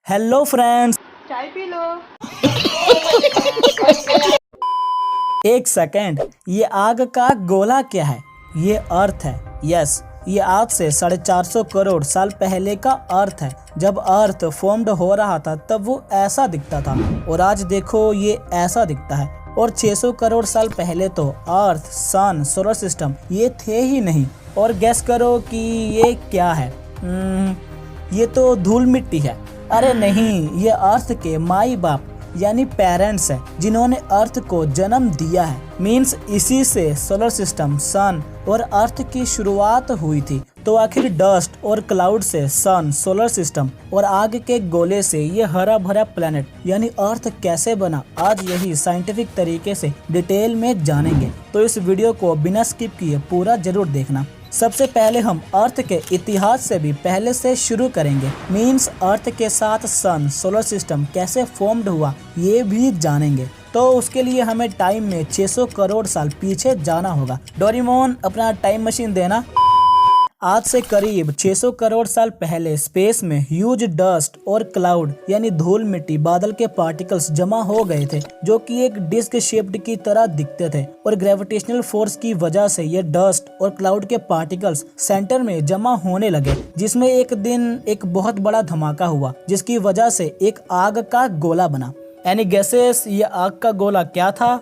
Hello friends. चाय P low. एक second, ये आग का गोला क्या है? ये अर्थ है। यस, ये आज से 450 करोड़ साल पहले का अर्थ है। जब अर्थ फॉर्म्ड हो रहा था तब वो ऐसा दिखता था और आज देखो ये ऐसा दिखता है। और 600 करोड़ साल पहले तो अर्थ, सन, सोलर सिस्टम ये थे ही नहीं। और गेस करो कि ये क्या है? ये तो धूल मिट्टी है। अरे नहीं, ये अर्थ के माई बाप यानी पेरेंट्स है जिन्होंने अर्थ को जन्म दिया है। मीन्स इसी से सोलर सिस्टम, सन और अर्थ की शुरुआत हुई थी। तो आखिर डस्ट और क्लाउड से सन, सोलर सिस्टम और आग के गोले से ये हरा भरा प्लेनेट यानी अर्थ कैसे बना, आज यही साइंटिफिक तरीके से डिटेल में जानेंगे। तो इस वीडियो को बिना स्किप किए पूरा जरूर देखना। सबसे पहले हम अर्थ के इतिहास से भी पहले से शुरू करेंगे। मीन्स अर्थ के साथ सन, सोलर सिस्टम कैसे फॉर्म्ड हुआ ये भी जानेंगे। तो उसके लिए हमें टाइम में 600 करोड़ साल पीछे जाना होगा। डोरेमोन अपना टाइम मशीन देना। आज से करीब 600 करोड़ साल पहले स्पेस में ह्यूज डस्ट और क्लाउड यानी धूल मिट्टी, बादल के पार्टिकल्स जमा हो गए थे जो कि एक डिस्क शेप्ड की तरह दिखते थे। और ग्रेविटेशनल फोर्स की वजह से ये डस्ट और क्लाउड के पार्टिकल्स सेंटर में जमा होने लगे, जिसमें एक दिन एक बहुत बड़ा धमाका हुआ जिसकी वजह से एक आग का गोला बना। एनी गेसेस, ये आग का गोला क्या था?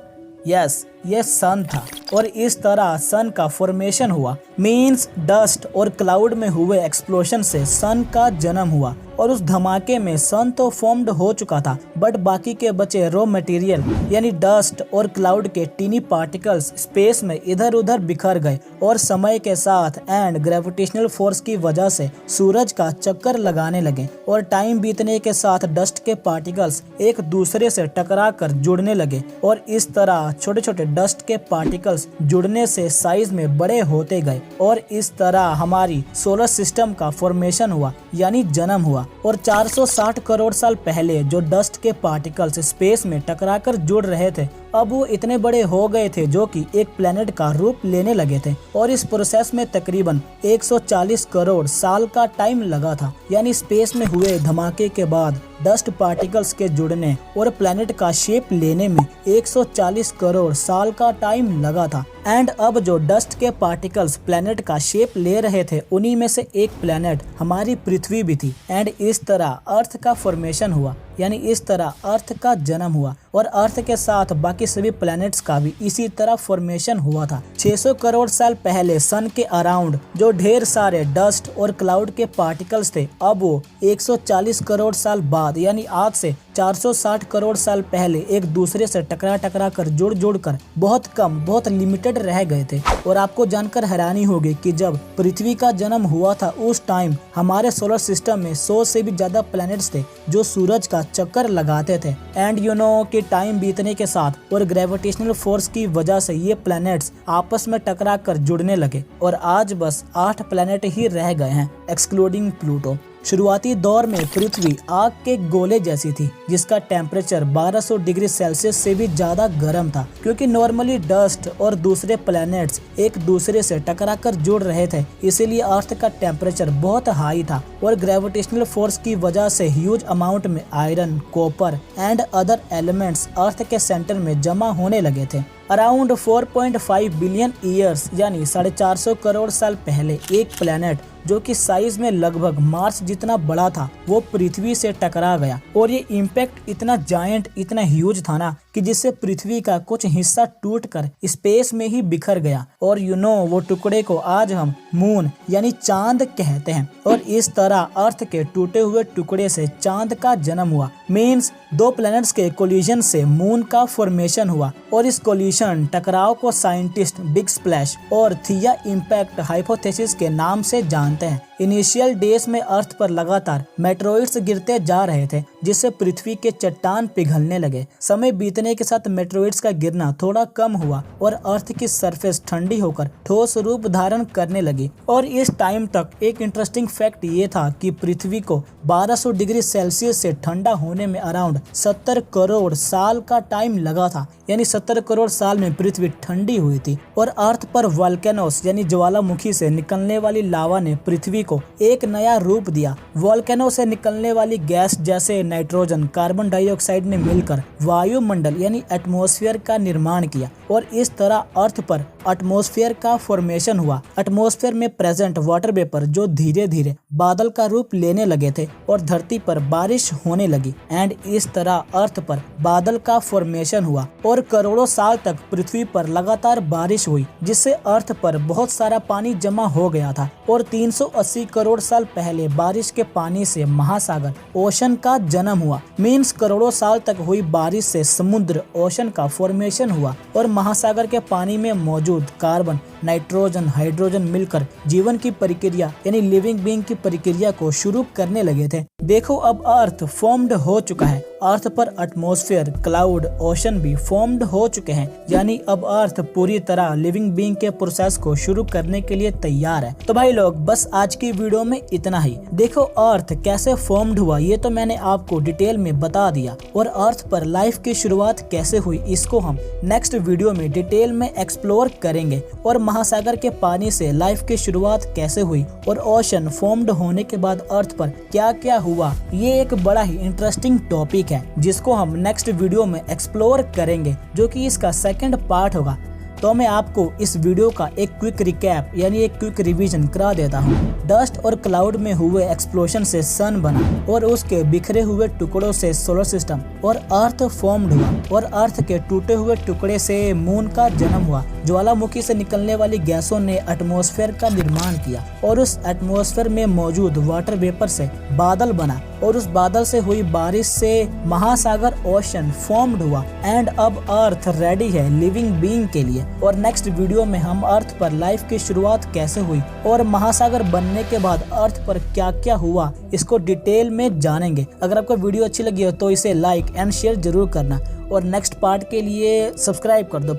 यस, ये सन था। और इस तरह सन का फॉर्मेशन हुआ। मीन्स डस्ट और क्लाउड में हुए एक्सप्लोशन से सन का जन्म हुआ। और उस धमाके में सन तो फॉर्म्ड हो चुका था, बट बाकी के बचे रॉ मटेरियल यानी डस्ट और क्लाउड के टीनी पार्टिकल्स स्पेस में इधर उधर बिखर गए। और समय के साथ एंड ग्रेविटेशनल फोर्स की वजह से सूरज का चक्कर लगाने लगे। और टाइम बीतने के साथ डस्ट के पार्टिकल्स एक दूसरे से टकरा कर जुड़ने लगे। और इस तरह छोटे छोटे डस्ट के पार्टिकल्स जुड़ने से साइज में बड़े होते गए। और इस तरह हमारी सोलर सिस्टम का फॉर्मेशन हुआ यानी जन्म हुआ। और 460 करोड़ साल पहले जो डस्ट के पार्टिकल्स स्पेस में टकराकर जुड़ रहे थे, अब वो इतने बड़े हो गए थे जो कि एक प्लेनेट का रूप लेने लगे थे। और इस प्रोसेस में तकरीबन 140 करोड़ साल का टाइम लगा था। यानी स्पेस में हुए धमाके के बाद डस्ट पार्टिकल्स के जुड़ने और प्लेनेट का शेप लेने में 140 करोड़ साल का टाइम लगा था। एंड अब जो डस्ट के पार्टिकल्स प्लेनेट का शेप ले रहे थे, उन्हीं में से एक प्लेनेट हमारी पृथ्वी भी थी। एंड इस तरह अर्थ का फॉर्मेशन हुआ यानी इस तरह अर्थ का जन्म हुआ। और अर्थ के साथ बाकी सभी प्लैनेट्स का भी इसी तरह फॉर्मेशन हुआ था। 600 करोड़ साल पहले सन के अराउंड जो ढेर सारे डस्ट और क्लाउड के पार्टिकल्स थे, अब वो 140 करोड़ साल बाद यानी आज से 460 करोड़ साल पहले एक दूसरे से टकरा कर जुड़ कर बहुत कम, बहुत लिमिटेड रह गए थे। और आपको जानकर हैरानी होगी कि जब पृथ्वी का जन्म हुआ था उस टाइम हमारे सोलर सिस्टम में 100 से भी ज्यादा प्लैनेट्स थे जो सूरज का चक्कर लगाते थे। एंड यू नो कि टाइम बीतने के साथ और ग्रेविटेशनल फोर्स की वजह से ये प्लैनेट्स आपस में टकरा कर जुड़ने लगे। और आज बस 8 प्लैनेट ही रह गए हैं एक्सक्लूडिंग प्लूटो। शुरुआती दौर में पृथ्वी आग के गोले जैसी थी जिसका टेम्परेचर 1200 डिग्री सेल्सियस से भी ज्यादा गर्म था, क्योंकि नॉर्मली डस्ट और दूसरे प्लैनेट्स एक दूसरे से टकराकर जुड़ रहे थे, इसीलिए अर्थ का टेम्परेचर बहुत हाई था। और ग्रेविटेशनल फोर्स की वजह से ह्यूज अमाउंट में iron, copper and other elements earth के सेंटर में जमा होने लगे थे। अराउंड 4.5 बिलियन ईयर्स यानी 450 करोड़ साल पहले एक प्लैनेट जो कि साइज में लगभग मार्स जितना बड़ा था वो पृथ्वी से टकरा गया। और ये इम्पैक्ट इतना जायंट, इतना ह्यूज था ना कि जिससे पृथ्वी का कुछ हिस्सा टूटकर स्पेस में ही बिखर गया। और यू नो वो टुकड़े को आज हम मून यानी चांद कहते हैं। और इस तरह अर्थ के टूटे हुए टुकड़े से चांद का जन्म हुआ। मीन्स 2 प्लैनेट्स के कोलिजन से मून का फॉर्मेशन हुआ। और इस कोलिजन टकराव को साइंटिस्ट बिग स्प्लैश और थिया इम्पैक्ट हाइपोथेसिस के नाम से जानते हैं। इनिशियल डेज में अर्थ पर लगातार मेट्रोइड्स गिरते जा रहे थे जिससे पृथ्वी के चट्टान पिघलने लगे। समय बीतने के साथ मेट्रोइड्स का गिरना थोड़ा कम हुआ और अर्थ की सरफेस ठंडी होकर ठोस रूप धारण करने लगी। और इस टाइम तक एक इंटरेस्टिंग फैक्ट ये था कि पृथ्वी को 1200 डिग्री सेल्सियस से ठंडा होने में अराउंड 70 करोड़ साल का टाइम लगा था। यानी 70 करोड़ साल में पृथ्वी ठंडी हुई थी। और अर्थ पर वोल्केनोस यानी ज्वालामुखी से निकलने वाली लावा ने पृथ्वी को एक नया रूप दिया। वोल्केनो से निकलने वाली गैस जैसे नाइट्रोजन, कार्बन डाइऑक्साइड ने मिलकर वायुमंडल यानी एटमॉस्फेयर का निर्माण किया और इस तरह अर्थ पर एटमॉस्फेयर का फॉर्मेशन हुआ। एटमॉस्फेयर में प्रेजेंट वाटर वेपर जो धीरे धीरे बादल का रूप लेने लगे थे और धरती पर बारिश होने लगी एंड इस तरह अर्थ पर बादल का फॉर्मेशन हुआ और करोड़ों साल तक पृथ्वी पर लगातार बारिश हुई, जिससे अर्थ पर बहुत सारा पानी जमा हो गया था और 380 करोड़ साल पहले बारिश के पानी से महासागर ओशन का जन्म हुआ। मीन्स करोड़ों साल तक हुई बारिश से समुद्र ओशन का फॉर्मेशन हुआ और महासागर के पानी में मौजूद कार्बन, नाइट्रोजन, हाइड्रोजन मिलकर जीवन की प्रक्रिया यानी लिविंग बीइंग की प्रक्रिया को शुरू करने लगे थे। देखो अब अर्थ फॉर्म्ड हो चुका है। अर्थ पर एटमॉस्फेयर, क्लाउड, ओशन भी फॉर्म्ड हो चुके हैं, यानी अब अर्थ पूरी तरह लिविंग बीइंग के प्रोसेस को शुरू करने के लिए तैयार है। तो भाई लोग बस आज की वीडियो में इतना ही। देखो अर्थ कैसे फॉर्म्ड हुआ ये तो मैंने आपको डिटेल में बता दिया और अर्थ पर लाइफ की शुरुआत कैसे हुई इसको हम नेक्स्ट वीडियो में डिटेल में एक्सप्लोर करेंगे और महासागर के पानी से लाइफ की शुरुआत कैसे हुई और ओशन फॉर्म्ड होने के बाद अर्थ पर क्या क्या हुआ, ये एक बड़ा ही इंटरेस्टिंग टॉपिक है जिसको हम नेक्स्ट वीडियो में एक्सप्लोर करेंगे, जो कि इसका सेकंड पार्ट होगा। तो मैं आपको इस वीडियो का एक क्विक रिकैप यानी एक क्विक रिवीजन करा देता हूँ। डस्ट और क्लाउड में हुए एक्सप्लोजन से सन बना और उसके बिखरे हुए टुकड़ों से सोलर सिस्टम और अर्थ फॉर्म्ड हुआ और अर्थ के टूटे हुए टुकड़े से मून का जन्म हुआ। ज्वालामुखी से निकलने वाली गैसों ने एटमॉस्फेयर का निर्माण किया और उस एटमॉस्फेयर में मौजूद वाटर वेपर से बादल बना और उस बादल से हुई बारिश से महासागर ओशन फॉर्म्ड हुआ एंड अब अर्थ रेडी है लिविंग बीइंग के लिए। और नेक्स्ट वीडियो में हम अर्थ पर लाइफ की शुरुआत कैसे हुई और महासागर बनने के बाद अर्थ पर क्या क्या हुआ इसको डिटेल में जानेंगे। अगर आपको वीडियो अच्छी लगी हो तो इसे लाइक एंड शेयर जरूर करना और नेक्स्ट पार्ट के लिए सब्सक्राइब कर दो।